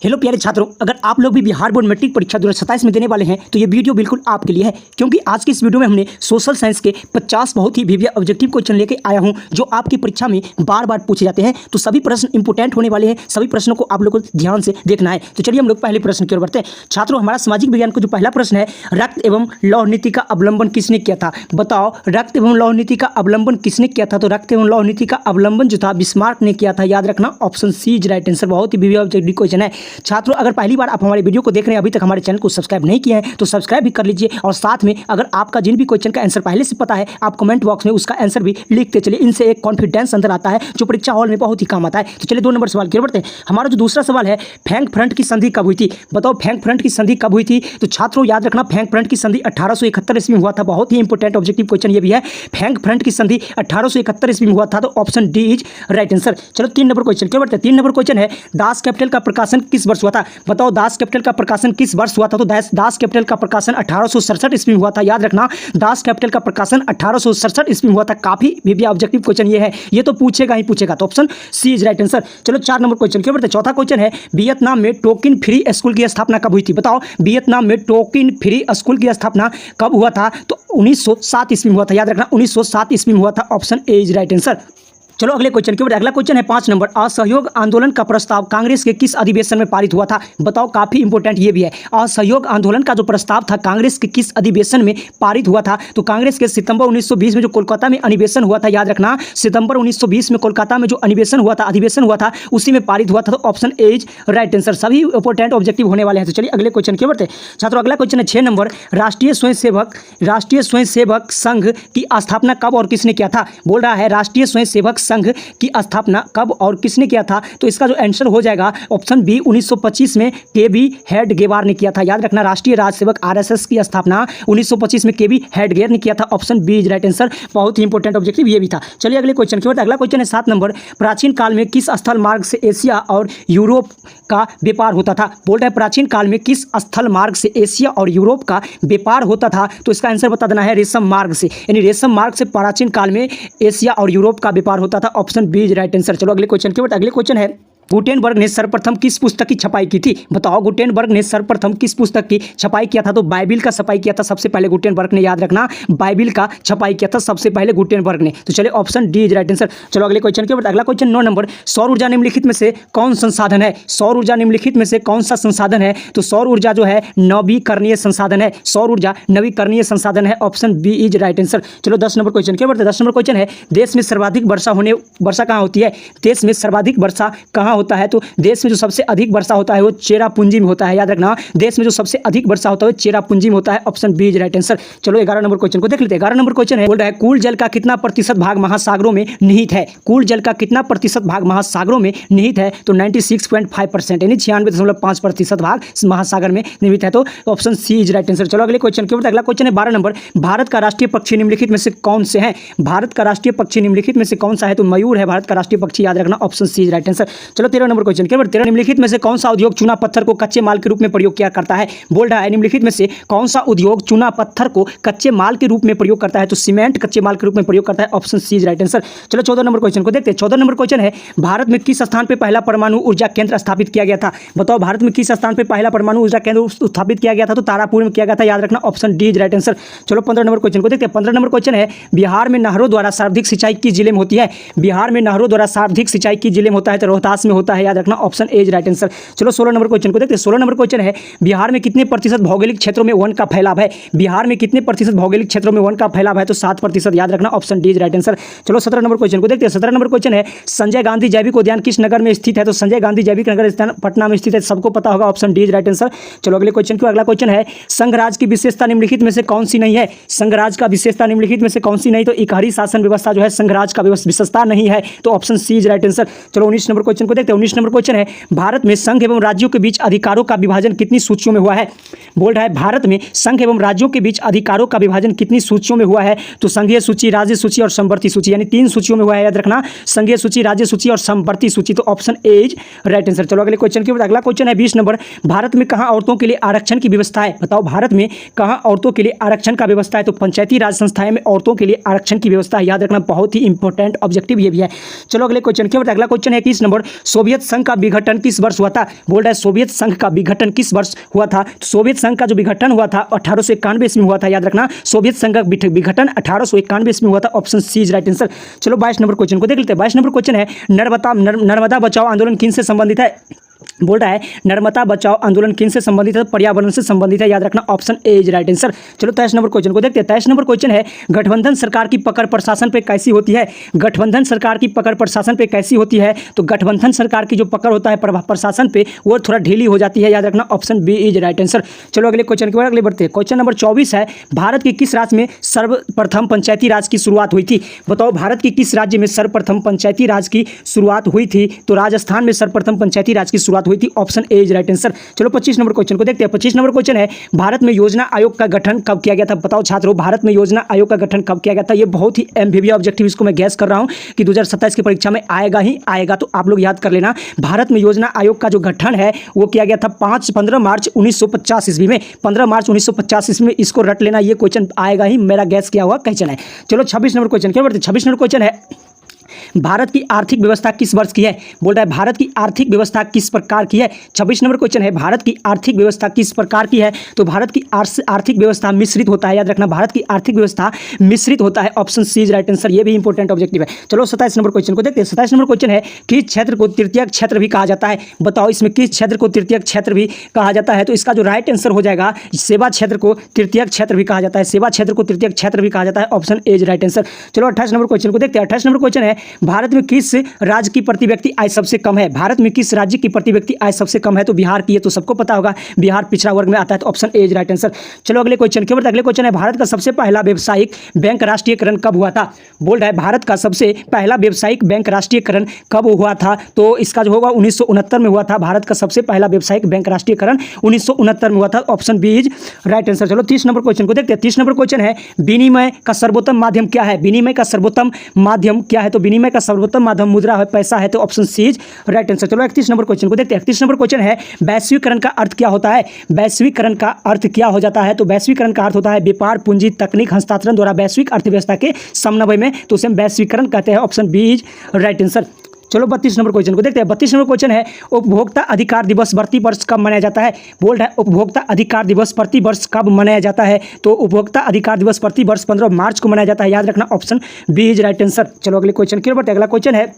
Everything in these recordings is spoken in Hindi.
हेलो प्यारे छात्रों, अगर आप लोग भी बिहार बोर्ड मैट्रिक परीक्षा 2027 में देने वाले हैं तो ये वीडियो बिल्कुल आपके लिए है, क्योंकि आज की इस वीडियो में हमने सोशल साइंस के 50 बहुत ही विविध ऑब्जेक्टिव क्वेश्चन लेके आया हूं जो आपकी परीक्षा में बार बार पूछे जाते हैं। तो सभी प्रश्न इंपोर्टेंट होने वाले हैं, सभी प्रश्नों को आप लोग को ध्यान से देखना है। तो चलिए हम लोग पहले प्रश्न की ओर बढ़ते हैं। छात्रों, हमारा सामाजिक विज्ञान का जो पहला प्रश्न है, रक्त एवं लौह नीति का अवलंबन किसने किया था? बताओ, रक्त एवं लौह नीति का अवलंबन किसने किया था? तो रक्त एवं लौह नीति का अवलंबन जो था बिस्मार्क ने किया था। याद रखना, option C is right answer. बहुत ही विविध ऑब्जेक्टिव क्वेश्चन है। छात्रों, अगर पहली बार आप हमारे वीडियो को देख रहे हैं, अभी तक हमारे चैनल को सब्सक्राइब नहीं किया है तो सब्सक्राइब भी कर लीजिए, और साथ में अगर आपका जिन भी क्वेश्चन का आंसर पहले से पता है, आप कमेंट बॉक्स में उसका आंसर भी लिखते चलिए। इनसे एक कॉन्फिडेंस अंदर आता है जो परीक्षा हॉल में बहुत ही काम आता है। तो चलिए 2 नंबर सवाल की ओर बढ़ते हैं। हमारा जो दूसरा सवाल है, फ्रैंकफर्ट की संधि कब हुई थी? बताओ, फ्रैंकफर्ट की संधि कब हुई थी? तो छात्रों याद रखना, फ्रैंकफर्ट की संधि 1871 ईस्वी में हुआ था। बहुत ही इंपॉर्टेंट ऑब्जेक्टिव क्वेश्चन ये भी है। फ्रैंकफर्ट की संधि 1871 ईस्वी में हुआ था, तो option D is right answer. चलो 3 नंबर क्वेश्चन की ओर बढ़ते हैं। 3 नंबर क्वेश्चन है, दास कैपिटल का प्रकाशन किस वर्ष हुआ था? बताओ, दास कैपिटल का प्रकाशन किस वर्ष हुआ था? तो दास कैपिटल का प्रकाशन 1867 ईस्वी में हुआ था। याद रखना, दास कैपिटल का प्रकाशन 1867 ईस्वी में हुआ था। काफी विविध ऑब्जेक्टिव क्वेश्चन ये है, ये तो पूछेगा ही पूछेगा। तो option C is right answer. चलो 4 नंबर क्वेश्चन की ओर बढ़ते हैं। चौथा क्वेश्चन है, वियतनाम में टोकिन फ्री स्कूल की स्थापना कब हुई थी? बताओ, वियतनाम में टोकिन फ्री स्कूल की स्थापना कब हुआ था? तो 1907 ईस्वी में हुआ था। याद रखना, 1907 ईस्वी में हुआ था। Option A is right answer. चलो अगले क्वेश्चन के ऊपर। अगला क्वेश्चन है 5 नंबर, असहयोग आंदोलन का प्रस्ताव कांग्रेस के किस अधिवेशन में पारित हुआ था? बताओ, काफी इंपॉर्टेंट ये भी है। असहयोग आंदोलन का जो प्रस्ताव था कांग्रेस के किस अधिवेशन में पारित हुआ था? तो कांग्रेस के सितंबर 1920 में जो कोलकाता में अधिवेशन हुआ था, याद रखना, सितंबर 1920 में कोलकाता में जो अधिवेशन हुआ था उसी में पारित हुआ था। तो option A is right answer. सभी इंपॉर्टेंट ऑब्जेक्टिव होने वाले हैं। तो चलिए अगले क्वेश्चन के बढ़ते हैं। छात्रों, अगला क्वेश्चन है 6 नंबर, राष्ट्रीय स्वयंसेवक संघ की स्थापना कब और किसने किया था? बोल रहा है राष्ट्रीय स्वयंसेवक संघ की स्थापना कब और किसने किया था? तो इसका जो आंसर हो जाएगा ऑप्शन बी, 1925 में केबी हेडगेवार ने किया था। याद रखना, राष्ट्रीय राज्य सेवक आरएसएस की स्थापना 1925 में केबी हेडगेवार ने किया था। Option B is right answer. बहुत ही इंपॉर्टेंट ऑब्जेक्टिव ये भी था। चलिए अगले क्वेश्चन की ओर। अगला क्वेश्चन है 7 नंबर, प्राचीन काल में किस स्थल मार्ग से एशिया और यूरोप का व्यापार होता था? बोल रहा है प्राचीन काल में किस स्थल मार्ग से एशिया और यूरोप का व्यापार होता था? तो इसका आंसर बता देना है रेशम मार्ग से, यानी रेशम मार्ग से प्राचीन काल में एशिया और यूरोप का व्यापार होता था। Option B is right answer. चलो अगले क्वेश्चन के बाद। अगले क्वेश्चन है, गुटेनबर्ग ने सर्वप्रथम किस पुस्तक की छपाई की थी? बताओ, गुटेनबर्ग ने सर्वप्रथम किस पुस्तक की छपाई किया था? तो बाइबिल का छपाई किया था सबसे पहले गुटेनबर्ग ने। याद रखना, बाइबिल का छपाई किया था सबसे पहले गुटेनबर्ग ने। तो चलिए option D is right answer. चलो अगले क्वेश्चन के बाद। अगला क्वेश्चन 9 नंबर, सौर ऊर्जा निम्नलिखित में से कौन संसाधन है? सौर ऊर्जा निम्नलिखित में से कौन सा संसाधन है? तो सौर ऊर्जा जो है नवीकरणीय संसाधन है। सौर ऊर्जा नवीकरणीय संसाधन है। Option B is right answer. चलो 10 नंबर क्वेश्चन के बाद। 10 नंबर क्वेश्चन है, देश में सर्वाधिक वर्षा कहाँ होती है? देश में सर्वाधिक वर्षा कहाँ होता है? तो देश में जो सबसे अधिक वर्षा होता है वो चेरापूंजी में होता है। याद रखना, देश में जो सबसे अधिक वर्षा होता है वो चेरापूंजी में होता है। Option B is right answer. चलो 11 नंबर क्वेश्चन को देख लेते हैं। 11 नंबर क्वेश्चन है, बोल रहा है कुल जल का कितना प्रतिशत भाग महासागरों में निहित है? कुल जल का कितना प्रतिशत भाग महासागरों में निहित है? तो 96.5%, यानी 96.5% भाग महासागर में निहित है। तो option C is right answer. चलो अगले क्वेश्चन के ऊपर। अगला क्वेश्चन है 12 नंबर, भारत का राष्ट्रीय पक्षी निम्नलिखित में से कौन से हैं? भारत का राष्ट्रीय पक्षी निम्नलिखित में से कौन सा है? तो मयूर है भारत का राष्ट्रीय पक्षी। याद रखना, option C is right answer. चलो 13 नंबर क्वेश्चन के ऊपर। 13 निम्नलिखित में से कौन सा उद्योग चूना पत्थर को कच्चे माल के रूप में प्रयोग किया करता है? बोल रहा है निम्नलिखित में से कौन सा उद्योग चूना पत्थर को कच्चे माल के रूप में प्रयोग करता है? तो सीमेंट कच्चे माल के रूप में प्रयोग करता है। Option C is right answer. चलो 14 नंबर क्वेश्चन को देखते हैं। 14 नंबर क्वेश्चन है, भारत में किस स्थान पर पहला परमाणु ऊर्जा केंद्र स्थापित किया गया था? बताओ, भारत में किस स्थान पर पहला परमाणु ऊर्जा केंद्र स्थापित किया गया था? तो तारापुर में किया गया था। याद रखना, option D is right answer. चलो 15 नंबर क्वेश्चन को देखते हैं। 15 नंबर क्वेश्चन है, बिहार में नहरों द्वारा सर्वाधिक सिंचाई किस जिले में होती है? बिहार में नहरों द्वारा सर्वाधिक सिंचाई किस जिले में होता है? तो रोहतास में होता है। याद रखना, option A is right answer. चलो 16 नंबर क्वेश्चन को देखते हैं। 16 नंबर क्वेश्चन है, बिहार में कितने प्रतिशत भौगोलिक क्षेत्रों में वन का फैलाव है? बिहार में कितने प्रतिशत भौगोलिक क्षेत्रों में वन का फैलाव है? तो 7%। याद रखना, option D is right answer. चलो 17 नंबर क्वेश्चन को देखते हैं। 17 नंबर क्वेश्चन है, संजय गांधी जैविक उद्यान किस नगर में स्थित है? तो संजय गांधी जैविक नगर उद्यान पटना में स्थित है, सबको पता होगा। Option D is right answer. चलो अगले क्वेश्चन को। अगला क्वेश्चन है, संघराज की विशेषता निम्नलिखित में से कौन सी नहीं है? संघराज का विशेषता निम्नलिखित में से कौन सी नहीं? तो इकहरी शासन व्यवस्था जो है संघराज का विशेषता नहीं है। तो option C is right answer. चलो 19 नंबर क्वेश्चन को देखते हैं। 19 नंबर क्वेश्चन है, भारत में संघ एवं राज्यों के बीच अधिकारों का विभाजन कितनी सूचियों में हुआ है? बोल रहा है भारत में संघ एवं राज्यों के बीच अधिकारों का विभाजन कितनी सूचियों में हुआ है? तो संघीय सूची, राज्य सूची और समवर्ती सूची, यानी 3 सूचियों में हुआ है। याद रखना, संघीय सूची, राज्य सूची और समवर्ती सूची। तो option A is right answer. चलो अगले क्वेश्चन के बाद। अगला क्वेश्चन है 20 नंबर, भारत में कहां औरतों के लिए आरक्षण की व्यवस्था है? बताओ, भारत में कहां औरतों के लिए आरक्षण का व्यवस्था है? तो पंचायती राज संस्थाएं में औरतों के लिए आरक्षण की व्यवस्था है। याद रखना, बहुत ही इंपॉर्टेंट ऑब्जेक्टिव ये भी है। चलो अगले क्वेश्चन के बाद। अगला क्वेश्चन है 21 नंबर, सोवियत संघ का विघटन किस वर्ष हुआ था? बोल रहा है सोवियत संघ का विघटन किस वर्ष हुआ था? तो सोवियत संघ का जो विघटन हुआ था 1891 ईस्वी में हुआ था, याद रखना। सोवियत संघ का विघटन 1891 ईस्वी में हुआ था। Option C is right answer. चलो 22 नंबर क्वेश्चन को देख लेते हैं। 22 नंबर क्वेश्चन है नर्मदा बचाओ आंदोलन किन से संबंधित है? बोल रहा है नर्मदा बचाओ आंदोलन किन से संबंधित है? पर्यावरण से संबंधित है, याद रखना। Option A is right answer. चलो 23 नंबर क्वेश्चन को देखते हैं। 23 नंबर क्वेश्चन है गठबंधन सरकार की पकड़ प्रशासन पे कैसी होती है? गठबंधन सरकार की पकड़ प्रशासन पे कैसी होती है? तो गठबंधन सरकार की जो पकड़ होता है प्रशासन पे वो थोड़ा ढीली हो जाती है, याद रखना। Option B is right answer. चलो अगले क्वेश्चन की ओर अगले बढ़ते हैं। क्वेश्चन नंबर 24 है भारत के किस राज्य में सर्वप्रथम पंचायती राज की शुरुआत हुई थी? बताओ भारत के किस राज्य में सर्वप्रथम पंचायती राज की शुरुआत हुई थी? तो राजस्थान में सर्वप्रथम पंचायती राज की शुरुआत हुई थी। Option A is right answer. चलो 25 नंबर क्वेश्चन को देखते हैं। 25 नंबर क्वेश्चन है भारत में योजना आयोग का गठन कब किया गया था? बताओ छात्रों भारत में योजना आयोग का गठन कब किया गया था? ये बहुत ही एमबीबी ऑब्जेक्टिव, इसको मैं गैस कर रहा हूं कि 2027 की परीक्षा में आएगा ही आएगा, तो आप लोग याद कर लेना। भारत में योजना आयोग का जो गठन है वो किया गया था 15 मार्च 1950 ईस्वी में। 15 मार्च 1950 ईस्वी में, इसको रट लेना, ये क्वेश्चन आएगा ही, मेरा गैस किया हुआ क्वेश्चन है। चलो 26 नंबर क्वेश्चन क्या बढ़ते? 26 नंबर क्वेश्चन है भारत की आर्थिक व्यवस्था किस वर्ष की है? बोल रहा है भारत की आर्थिक व्यवस्था किस प्रकार की है? 26 नंबर क्वेश्चन है भारत की आर्थिक व्यवस्था किस प्रकार की है? तो भारत की आर्थिक व्यवस्था मिश्रित होता है, याद रखना। भारत की आर्थिक व्यवस्था मिश्रित होता है। Option C is right answer. ये भी इंपॉर्टेंट ऑब्जेक्टिव है। चलो 27 नंबर क्वेश्चन को देखते हैं। 27 नंबर क्वेश्चन है किस क्षेत्र को तृतीयक क्षेत्र भी कहा जाता है? बताओ इसमें किस क्षेत्र को तृतीयक क्षेत्र भी कहा जाता है? तो इसका जो राइट आंसर हो जाएगा सेवा क्षेत्र को तृतीयक क्षेत्र भी कहा जाता है। सेवा क्षेत्र को तृतीयक क्षेत्र भी कहा जाता है। Option A is right answer. चलो 28 नंबर क्वेश्चन को देखते हैं। 28 नंबर क्वेश्चन है भारत में किस राज्य की प्रति व्यक्ति आय सबसे कम है? भारत में किस राज्य की प्रति व्यक्ति आय सबसे कम है? तो बिहार की है, तो सबको पता होगा बिहार पिछड़ा वर्ग में आता है, तो option A is right answer. चलो अगले क्वेश्चन के ऊपर। अगले क्वेश्चन है भारत का सबसे पहला व्यावसायिक बैंक राष्ट्रीयकरण कब हुआ था? बोल रहा है भारत का सबसे पहला व्यावसायिक बैंक राष्ट्रीयकरण कब हुआ था? तो इसका जो होगा 1969 में हुआ था। भारत का सबसे पहला व्यावसायिक बैंक राष्ट्रीयकरण 1969 में हुआ था। Option B is right answer. चलो 30 नंबर क्वेश्चन को देखते हैं। 30 नंबर क्वेश्चन है विनिमय का सर्वोत्तम माध्यम क्या है? विनिमय का सर्वोत्तम माध्यम क्या है? तो विनिमय का सर्वोत्तम माध्यम मुद्रा है, पैसा है, तो option C is right answer. चलो 31 नंबर क्वेश्चन को देखते हैं। 31 नंबर क्वेश्चन है वैश्वीकरण का अर्थ क्या होता है? वैश्वीकरण का अर्थ क्या हो जाता है? तो वैश्वीकरण का अर्थ होता है व्यापार, पूंजी, तकनीक, हस्तांतरण द्वारा वैश्विक अर्थव्यवस्था के समन्वय में, तो उसे वैश्वीकरण कहते हैं। Option B is right answer. चलो 32 नंबर क्वेश्चन को देखते हैं। 32 नंबर क्वेश्चन है उपभोक्ता अधिकार दिवस प्रति वर्ष कब मनाया जाता है? बोल रहा है उपभोक्ता अधिकार दिवस प्रति वर्ष कब मनाया जाता है? तो उपभोक्ता अधिकार दिवस प्रति वर्ष 15 मार्च को मनाया जाता है, याद रखना। Option B is right answer. चलो अगले क्वेश्चन की ओर बढ़ते हैं। अगला क्वेश्चन है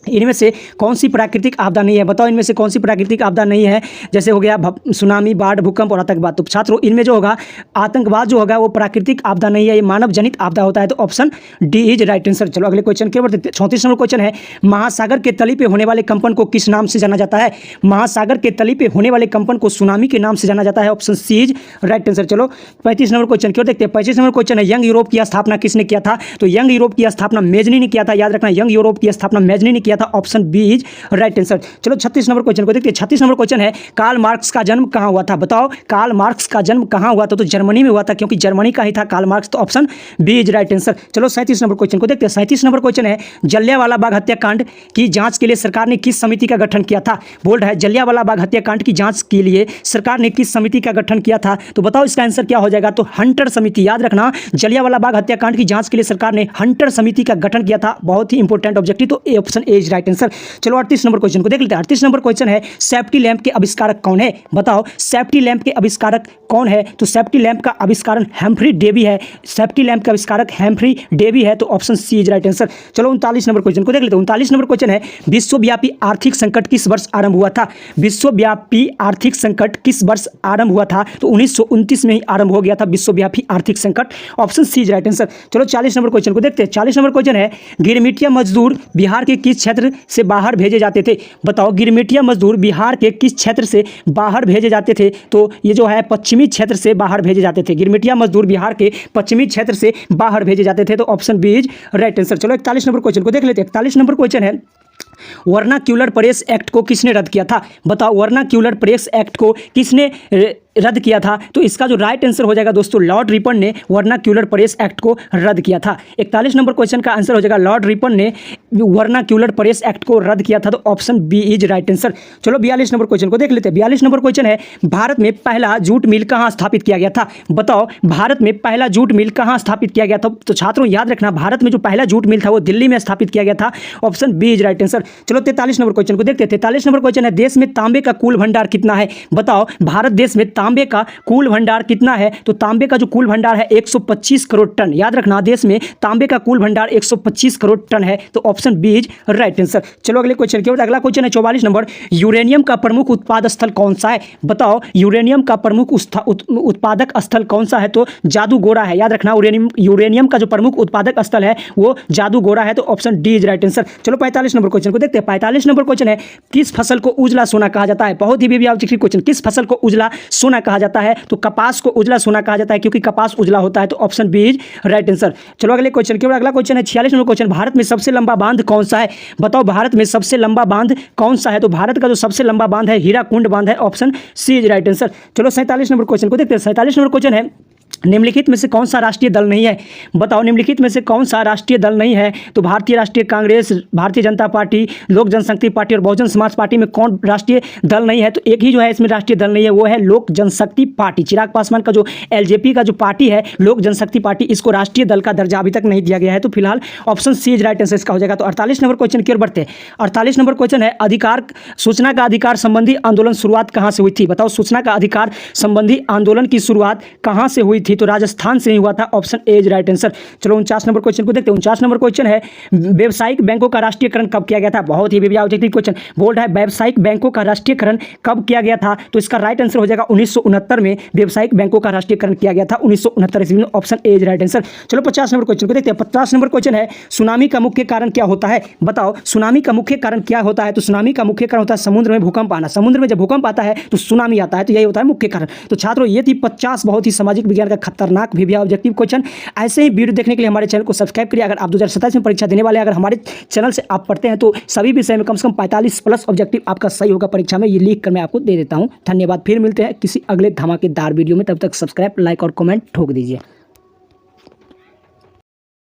इनमें से कौन सी प्राकृतिक आपदा नहीं है? बताओ इनमें से कौन सी प्राकृतिक आपदा नहीं है? जैसे हो गया सुनामी, बाढ़, भूकंप और आतंकवाद। तो छात्रों इनमें जो होगा आतंकवाद जो होगा वो प्राकृतिक आपदा नहीं है, ये मानव जनित आपदा होता है, तो option D is right answer. चलो अगले क्वेश्चन के ऊपर 34 नंबर क्वेश्चन है महासागर के तली पे होने वाले कंपन को किस नाम से जाना जाता है? महासागर के तली पे होने वाले कंपन को सुनामी के नाम से जाना जाता है। Option C is right answer. चलो 35 नंबर क्वेश्चन की ओर देखते हैं। 35 नंबर क्वेश्चन है यंग यूरोप की स्थापना किसने किया था? तो यंग यूरोप की स्थापना मेजनी ने किया था, याद रखना। यंग यूरोप की स्थापना मेजनी ने किया था। Option B is right answer. चलो 36 नंबर क्वेश्चन को देखते हैं। 36 नंबर क्वेश्चन है कार्ल मार्क्स का जन्म कहां हुआ था? बताओ कार्ल मार्क्स का जन्म कहां हुआ था? तो जर्मनी में हुआ था, क्योंकि जर्मनी का ही था कार्ल मार्क्स, तो option B is right answer. चलो 37 नंबर क्वेश्चन को देखते हैं। 37 नंबर क्वेश्चन है जलियांवाला बाग हत्याकांड की जांच के लिए सरकार ने किस समिति का गठन किया था? बोल रहा है जलियांवाला बाग हत्याकांड की जांच के लिए सरकार ने किस समिति का गठन किया था? तो बताओ इसका आंसर क्या हो जाएगा? तो हंटर समिति, याद रखना। जलियांवाला बाग हत्याकांड की जांच के लिए सरकार ने हंटर समिति का गठन किया था, बहुत ही इंपॉर्टेंट ऑब्जेक्टिव, तो option A is right answer. चलो 38 नंबर क्वेश्चन को देख लेते हैं। 38 नंबर क्वेश्चन है सेफ्टी लैंप के आविष्कारक कौन है? बताओ सेफ्टी लैंप के आविष्कारक कौन है? तो सेफ्टी लैंप का आविष्कारक हैम्फ्री डेवी है। सेफ्टी लैंप का आविष्कारक हैम्फ्री डेवी है, तो option C is right answer. चलो 39 नंबर क्वेश्चन को देख लेते हैं। 39 नंबर क्वेश्चन है विश्वव्यापी आर्थिक संकट किस वर्ष आरंभ हुआ था? विश्वव्यापी आर्थिक संकट किस वर्ष आरंभ हुआ था? तो 1929 में ही आरंभ हो गया था विश्वव्यापी आर्थिक संकट। Option C is right answer. चलो 40 नंबर क्वेश्चन को देखते हैं। 40 नंबर क्वेश्चन है गिरमिटिया मजदूर बिहार के किस क्षेत्र से बाहर भेजे जाते थे? बताओ गिरमिटिया मजदूर बिहार के किस क्षेत्र से बाहर भेजे जाते थे? तो ये जो है पश्चिमी क्षेत्र से बाहर भेजे जाते थे। गिरमिटिया मजदूर बिहार के पश्चिमी क्षेत्र से बाहर भेजे जाते थे, तो option B is right answer. चलो 41 नंबर क्वेश्चन को देख लेते हैं। 41 नंबर क्वेश्चन है वर्नाक्यूलर प्रेस एक्ट को किसने रद्द किया था? बताओ वर्नाक्यूलर प्रेस एक्ट को किसने रद्द किया था? तो इसका जो राइट आंसर हो जाएगा दोस्तों, लॉर्ड रिपन ने वर्नाक्यूलर प्रेस एक्ट को रद्द किया था। 41 नंबर क्वेश्चन का आंसर हो जाएगा, लॉर्ड रिपन ने वर्नाक्यूलर प्रेस एक्ट को रद्द किया था। तो option B is right answer. चलो 42 नंबर क्वेश्चन को देख लेते हैं। 42 नंबर क्वेश्चन है, भारत में पहला जूट मिल कहां स्थापित किया गया था? बताओ, भारत में पहला जूट मिल कहां स्थापित किया गया था? तो छात्रों याद रखना, भारत में जो पहला जूट मिल था वो दिल्ली में स्थापित किया गया था। Option B is right answer. चलो 43 नंबर क्वेश्चन को देखते हैं। 43 नंबर क्वेश्चन है, देश में तांबे का कुल भंडार कितना है? बताओ, भारत देश में तांबे का कुल भंडार कितना है? तो तांबे का जो कुल भंडार है 125 करोड़ टन। याद रखना, देश में तांबे का कुल भंडार 125 करोड़ टन है। तो option B is right answer. चलो अगले क्वेश्चन की ओर। अगला क्वेश्चन है 44 नंबर, यूरेनियम का प्रमुख उत्पाद स्थल कौन सा है? बताओ, यूरेनियम का प्रमुख उत्पादक स्थल कौन सा है? तो जादूगोरा है। याद रखना, यूरेनियम का जो प्रमुख उत्पादक स्थल है वो जादूगोरा है। तो option D is right answer. चलो 45 नंबर क्वेश्चन को देखते हैं। 45 नंबर क्वेश्चन है, किस फसल को उजला सोना कहा जाता है? बहुत ही ऑब्जेक्टिव क्वेश्चन, किस फसल को उजला सोना कहा जाता है? तो कपास को उजला सोना कहा जाता है, क्योंकि कपास उजला होता है। तो option B is right answer. चलो अगले क्वेश्चन की ओर। अगला क्वेश्चन है 46 नंबर क्वेश्चन, भारत में सबसे लंबा बांध कौन सा है? बताओ, भारत में सबसे लंबा बांध कौन सा है? तो भारत का जो सबसे लंबा बांध है हीराकुंड बांध है। Option C is right answer. चलो 47 नंबर क्वेश्चन को देखते हैं। 47 नंबर क्वेश्चन है, निम्नलिखित में से कौन सा राष्ट्रीय दल नहीं है? बताओ, निम्नलिखित में से कौन सा राष्ट्रीय दल नहीं है? तो भारतीय राष्ट्रीय कांग्रेस, भारतीय जनता पार्टी, लोक जनशक्ति पार्टी और बहुजन समाज पार्टी में कौन राष्ट्रीय दल नहीं है? तो एक ही जो है इसमें राष्ट्रीय दल नहीं है, वो है लोक जनशक्ति पार्टी। चिराग पासवान का जो एलजेपी का जो पार्टी है लोक जनशक्ति पार्टी, इसको राष्ट्रीय दल का दर्जा अभी तक नहीं दिया गया है। तो फिलहाल option C is right answer इसका हो जाएगा। तो 48 नंबर क्वेश्चन की ओर बढ़ते हैं। 48 नंबर क्वेश्चन है, अधिकार सूचना का अधिकार संबंधी आंदोलन शुरुआत कहाँ से हुई थी? बताओ, सूचना का अधिकार संबंधी आंदोलन की शुरुआत कहाँ से हुई थी? तो राजस्थान से ही हुआ था। Option A is right answer. चलो 49 नंबर क्वेश्चन को देखते हैं। 49 नंबर क्वेश्चन है, व्यावसायिक बैंकों का राष्ट्रीयकरण कब किया गया था? बहुत ही ऑब्जेक्टिव क्वेश्चन बोल रहा है, व्यावसायिक बैंकों का राष्ट्रीयकरण कब किया गया था? तो इसका राइट आंसर हो जाएगा 1969 में व्यावसायिक बैंकों का राष्ट्रीयकरण किया गया था 1969 ईस्वी में। Option A is right answer. चलो 50 नंबर क्वेश्चन को देखते हैं। 50 नंबर क्वेश्चन है, सुनामी का मुख्य कारण क्या होता है? बताओ, सुनामी का मुख्य कारण क्या होता है? तो सुनामी का मुख्य कारण होता है समुद्र में भूकंप आना। समुद्र में जब भूकंप आता है तो सुनामी आता है। तो यही होता है मुख्य कारण। तो छात्रों, ये थी 50 बहुत ही सामाजिक विज्ञान का खतरनाक भी ऑब्जेक्टिव क्वेश्चन। ऐसे ही वीडियो देखने के लिए हमारे चैनल को सब्सक्राइब करिए। अगर आप 2027 में परीक्षा देने वाले हैं, अगर हमारे चैनल से आप पढ़ते हैं तो सभी विषय में कम से कम 45 प्लस ऑब्जेक्टिव आपका सही होगा परीक्षा में। ये लिख कर मैं आपको दे देता हूं। धन्यवाद। फिर मिलते हैं किसी अगले धमाकेदार वीडियो में। तब तक सब्सक्राइब, लाइक और कमेंट ठोक दीजिए।